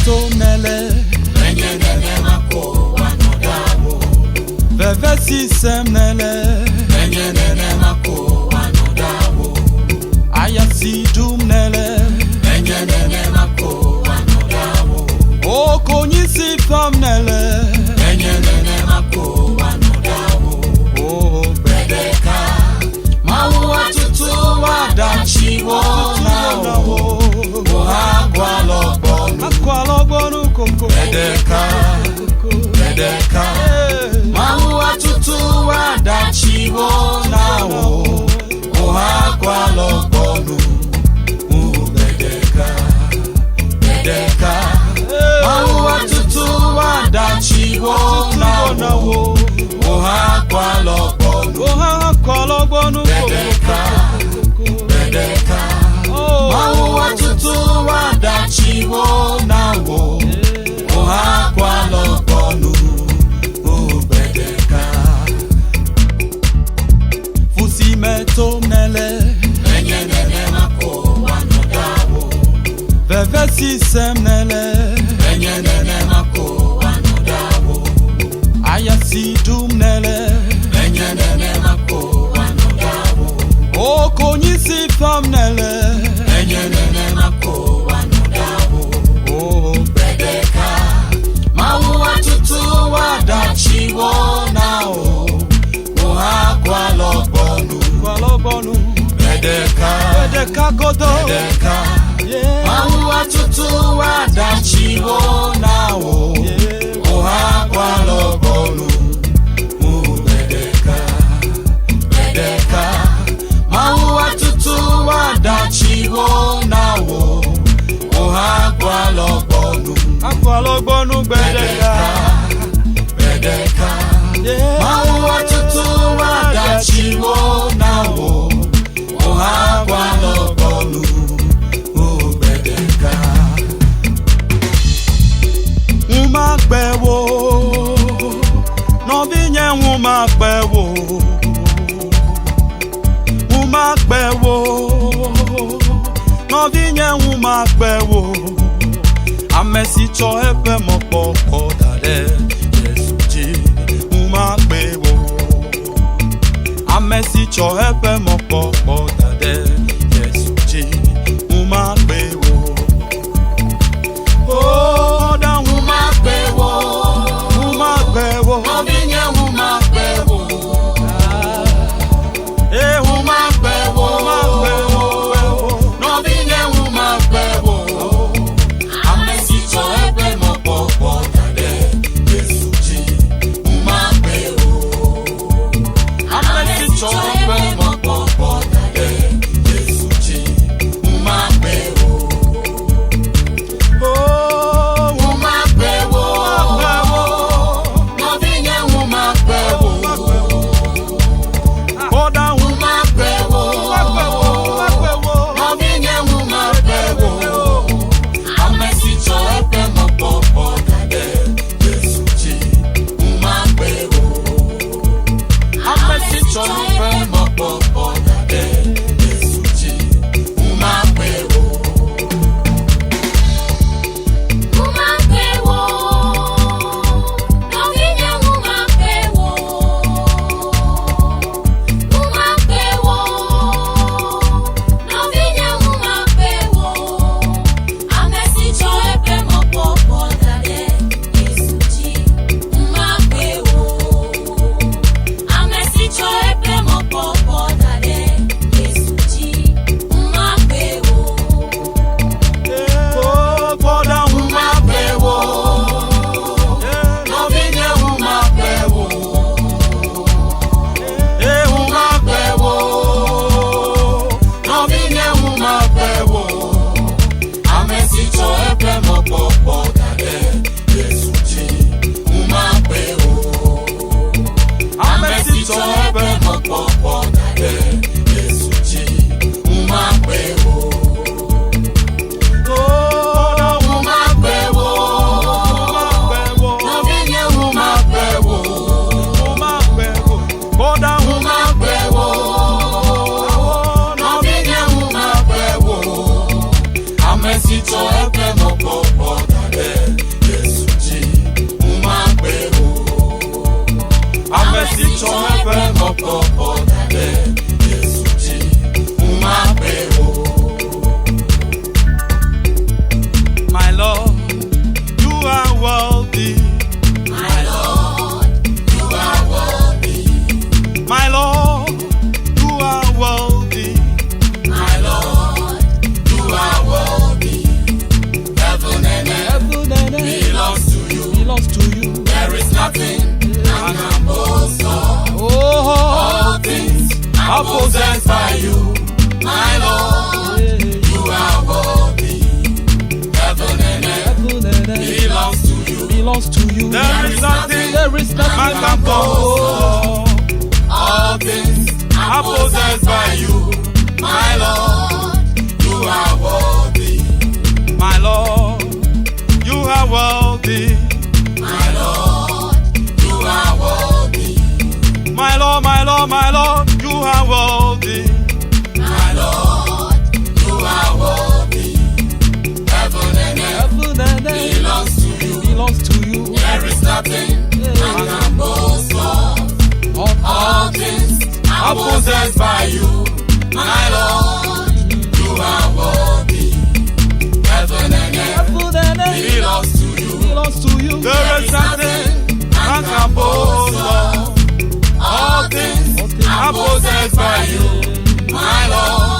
metomnele Enyenene mako wanodamo Vevesi semnele Enyenene mako wanodamo Ayasi dumnele Enyenene mako wanodamo Okonyisi famnele Enyenene mako wanodamo Bedeka Mawu atutu wadachiwo nawo Akwalogbonu koko Bedeka Mawu atutu wadachiwo nawo Akwalogbonu Bedeka Mawu atutu wadachiwo nawo Akwalogbonu Bedeka Mawu atutu wadachiwo nawo Akwalogbonu Bedeka Fusi metomnele Enyenene mako wanodamo Vevesi semnele Enyenene mako wanodamo Ayasi dumnele Enyenene mako wanodamo Okonyisi famnele Enyenene mako wanodamo Bedeka Mawu atutu wadachiwo nawo Akwalogbonu Bedeka godo Mawu atutu wadachiwo nawo Akwalogbonu Bedeka Mawu atutu wadachiwo nawo Akwalogbonu Bedeka Mawu atutu wadachiwo nawo Akwalogbonu Bedeka Umagbewo Novinye umagbewo Novinye umagbewo Amesicho epe mokoko dade Yesuji umagbewo Amesicho epe mokoko dade Yesuji umagbewo Oda umagbewo Novinye umagbewo Umagbewo Novinye umagbewo Amesicho ebe mokoko dade Yesuji umagbewo Amesicho ebe mokoko dade Yesuji umagbewo Umagbewo Novinye umagbewo Oda umagbewo Novinye umagbewo Amesicho ebe mokoko dade Yesuji umagbewo Amesicho ebe mokoko dade Yesuji umagbewo Umagbewo Novinye umagbewo Umagbewo Novinye umagbewo Amesicho ebe mokoko dade Yesuji umagbewo Amesicho ebe mokoko dade Yesuji umagbewo Oda umagbewo Novinye umagbewo Umagbewo Novinye umagbewo Amesicho ebe mokoko dade Yesuji umagbewo Amesicho ebe mokoko dade Yesuji umagbewo umagbewo Novinye umagbewo umagbewo Novinye umagbewo Amesicho ebe mokoko dade are possessed by you, my Lord. You are worthy. Heaven and earth belongs to you. Belongs to you. There is nothing There is man nothing can boast. All things are possessed by you, my Lord. You are worthy. My Lord, you are worthy. My Lord, you are worthy. My Lord, my Lord, my Lord, you are worthy. My Lord, you are worthy. Heaven and earth Heaven and earth belongs to you. belongs to you. There is nothing man can boast of. All things are possessed by you, my Lord. You are worthy. Heaven and earth Heaven and earth belongs to you. belongs to you. There is nothing man can boast of. All things are possessed by you, my Lord.